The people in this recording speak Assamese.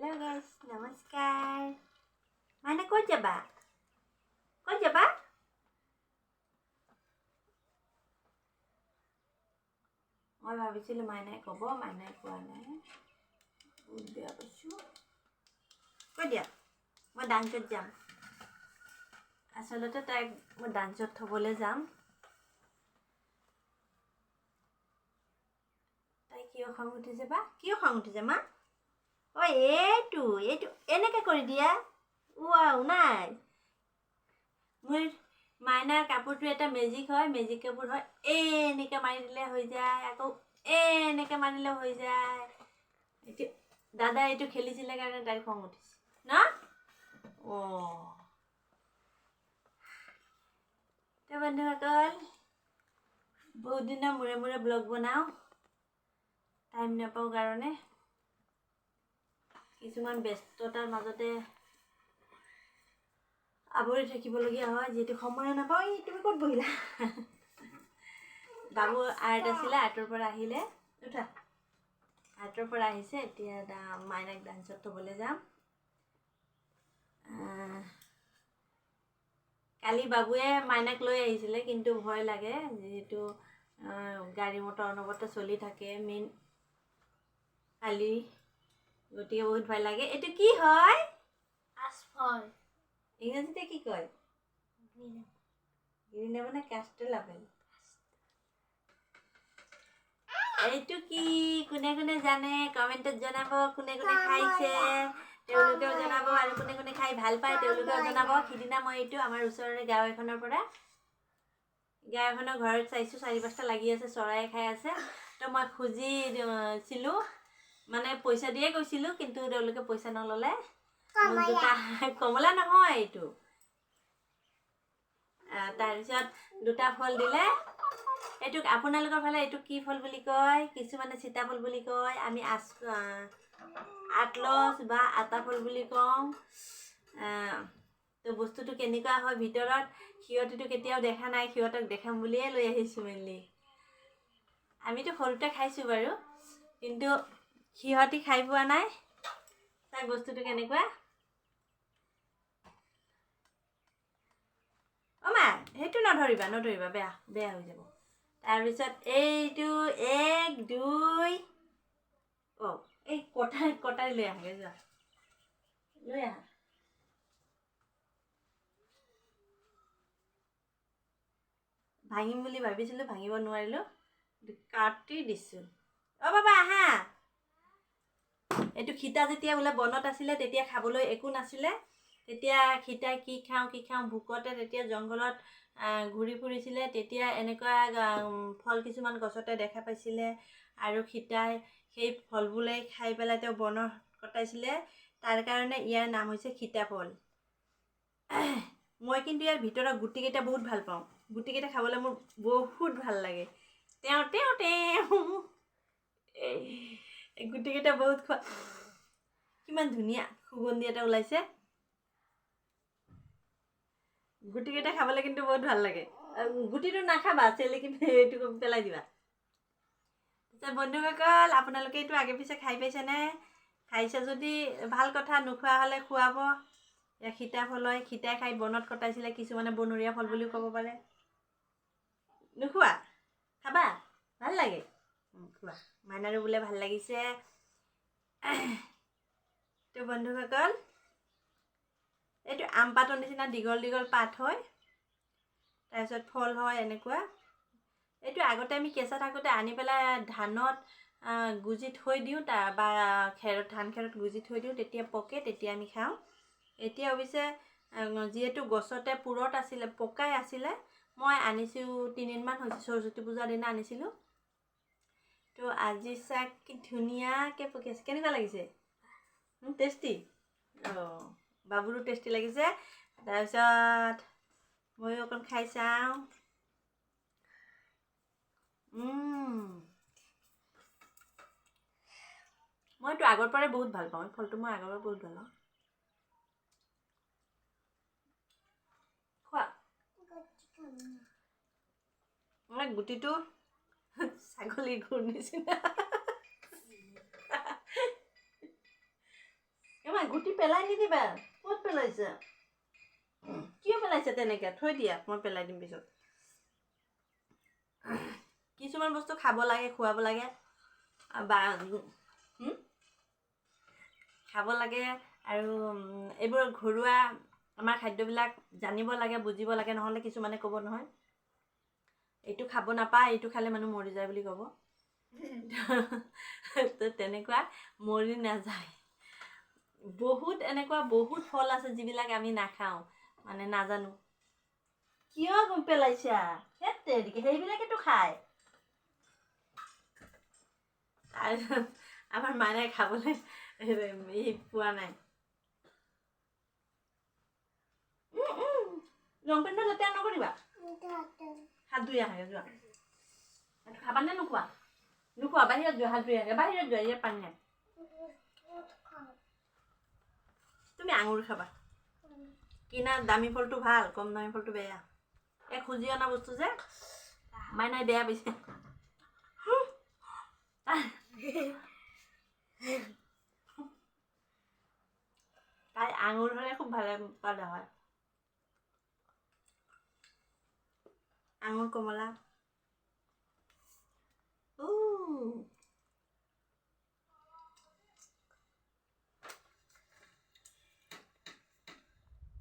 Hello guys, namaskar. Mana ক'ত যাবা? ক'ত যাবা? মই ভাবিছিলোঁ মাইনাই ক'ব, মাইনাই কোৱা নাই। বহুত বেয়া পাইছোঁ। কৈ দিয়া, মই ডান্সত যাম। আচলতে তাইক মই ডান্সত থ'বলৈ যাম। তাই কিয় খং উঠিছে বা? কিয় খং উঠিছে মা? ঐ এইটো এনেকৈ কৰি দিয়া। ৱাও নাই। মোৰ মাইনাৰ কাপোৰটো এটা মেজিক হয়, মেজিক কাপোৰ হয়। এনেকৈ মাৰি দিলে হৈ যায়, আকৌ এনেকৈ মাৰিলে হৈ যায়। এইটো দাদা এইটো খেলিছিলে কাৰণে তাইৰ খং উঠিছে ন? অঁ তো বন্ধুসকল, বহুত দিনৰ মূৰে মূৰে ব্লগ বনাওঁ, টাইম নাপাওঁ কাৰণে। কিছুমান ব্যস্ততাৰ মাজতে আৱৰি থাকিবলগীয়া হয়, যিহেতু সময় নাপাওঁ। এই তুমি ক'ত বহিলা? বাবু আৰ্ট আছিলে, আৰ্টৰ পৰা আহিলে। উঠা, আৰ্টৰ পৰা আহিছে। এতিয়া মাইনাক ডান্সত থ'বলৈ যাম। কালি বাবুৱে মাইনাক লৈ আহিছিলে, কিন্তু ভয় লাগে, যিহেতু গাড়ী মটৰ অনবৰতে চলি থাকে মেইন কালি, গতিকে বহুত ভয় লাগে। এইটো কি হয়? আচফল। ইংৰাজীতে কি কয়? গ্ৰীণ মানে কাষ্টেল আপেল। এইটো কি কোনে কোনে জানে কমেণ্টত জনাব। কোনে কোনে খাইছে তেওঁলোকেও জনাব, আৰু কোনে কোনে খাই ভাল পায় তেওঁলোকেও জনাব। সিদিনা মই এইটো আমাৰ ওচৰৰে গাঁও এখনৰ পৰা, গাঁও এখনৰ ঘৰত চাইছোঁ 4-5টা লাগি আছে, চৰাই খাই আছে। তো মই খুজিছিলোঁ, মানে পইচা দিয়ে কৈছিলোঁ, কিন্তু তেওঁলোকে পইচা নল'লে। কমলা নহয় এইটো। তাৰপিছত 2টা ফল দিলে। এইটোক আপোনালোকৰ ফালে এইটো কি ফল বুলি কয়? কিছুমানে সীতাফল বুলি কয়, আমি আটলস বা আটাফল বুলি কওঁ। তো বস্তুটো কেনেকুৱা হয় ভিতৰত, সিহঁতেতো কেতিয়াও দেখা নাই, সিহঁতক দেখাম বুলিয়ে লৈ আহিছোঁ মেইনলি। আমিতো সৰুতে খাইছোঁ বাৰু, কিন্তু সিহঁতি খাই পোৱা নাই। তাক বস্তুটো কেনেকুৱা? মা সেইটো নধৰিবা, বেয়া বেয়া হৈ যাব। তাৰপিছত এইটো 1, 2, এই কটাৰী লৈ আহাগৈ, যোৱা লৈ আহা। ভাঙিম বুলি ভাবিছিলোঁ, ভাঙিব নোৱাৰিলোঁ, কাটি দিছোঁ। বাবা আহা। এইটো সীতা যেতিয়া বোলে বনত আছিলে, তেতিয়া খাবলৈ একো নাছিলে। তেতিয়া সীতাই কি খাওঁ ভোকতে তেতিয়া জংঘলত ঘূৰি ফুৰিছিলে। তেতিয়া এনেকুৱা ফল কিছুমান গছতে দেখা পাইছিলে, আৰু সীতাই সেই ফলবোৰে খাই পেলাই তেওঁ বনত কটাইছিলে। তাৰ কাৰণে ইয়াৰ নাম হৈছে সীতাফল। মই কিন্তু ইয়াৰ ভিতৰৰ গুটিকেইটা বহুত ভাল পাওঁ। গুটিকেইটা খাবলৈ মোৰ বহুত ভাল লাগে। তেওঁ এই গুটিকেইটা বহুত খোৱা, কিমান ধুনীয়া সুগন্ধি এটা ওলাইছে। গুটিকেইটা খাবলৈ কিন্তু বহুত ভাল লাগে। গুটিটো নাখাবা, চেলেকি এইটো পেলাই দিবা। তাৰপিছত বন্ধুসকল, আপোনালোকে এইটো আগে পিছে খাই পাইছেনে? খাইছে যদি ভাল কথা, নোখোৱা হ'লে খুৱাব। সীতাফল হয়, সীতাই খাই বনত কটাইছিলে, কিছুমানে বনৰীয়া ফল বুলিও ক'ব পাৰে। নোখোৱা? খাবা, ভাল লাগে। খোৱা, মাইনাৰো বোলে ভাল লাগিছে। তো বন্ধুসকল, এইটো আম পাতৰ নিচিনা দীঘল দীঘল পাত হয়, তাৰপিছত ফল হয় এনেকুৱা। এইটো আগতে আমি কেঁচা থাকোঁতে আনি পেলাই ধানত গুজি থৈ দিওঁ, বা ধান খেৰত গুজি থৈ দিওঁ, তেতিয়া পকে, তেতিয়া আমি খাওঁ। এতিয়া অৱশ্যে যিহেতু গছতে পুৰত আছিলে, পকাই আছিলে, মই আনিছোঁ 3 দিনমান হৈছে, সৰস্বতী পূজাৰ দিনা আনিছিলোঁ। তো আজি চাওক কি ধুনীয়াকৈ পকি আছে। কেনেকুৱা লাগিছে? টেষ্টি? বাবুৰো টেষ্টি লাগিছে। তাৰপিছত ময়ো অকণ খাই চাওঁ। মইতো আগৰ পৰাই বহুত ভাল পাওঁ, ফলটো মই আগৰ পৰাই বহুত ভাল পাওঁ। খোৱা। গুটিটো ছাগলীৰ গুৰ নিচিনা। গুটি পেলাই নিদিবা ক'ত পেলাইছে কিয় পেলাইছে তেনেকৈ থৈ দিয়া মই পেলাই দিম পিছত কিছুমান বস্তু খাব লাগে খুৱাব লাগে বা খাব লাগে আৰু এইবোৰ ঘৰুৱা আমাৰ খাদ্যবিলাক জানিব লাগে বুজিব লাগে নহ'লে কিছুমানে ক'ব নহয় এইটো খাব নাপায় এইটো খালে মানুহ মৰি যায় বুলি ক'ব তো তেনেকুৱা মৰি নাযায় বহুত এনেকুৱা বহুত ফল আছে যিবিলাক আমি নাখাওঁ মানে নাজানো কিয় পেলাইছা সেইবিলাকেতো খায় আৰু আমাৰ মায়ে খাবলৈ পোৱা নাই লংপেণ্টটো লেতেৰা নকৰিবা হাত ধুই আহাগে যোৱা খাবানে নোখোৱা নোখোৱা বাহিৰত যোৱা হাত ধুই আহাগে বাহিৰত যোৱা ইয়াত পানী নাই তুমি আঙুৰ খাবা কিনা দামী ফলটো ভাল কম দামী ফলটো বেয়া এই খুজি অনা বস্তু যে মাইনাই বেয়া পাইছে তাই আঙুৰ হ'লে খুব ভালে পালে হয় আঙুৰ কমলা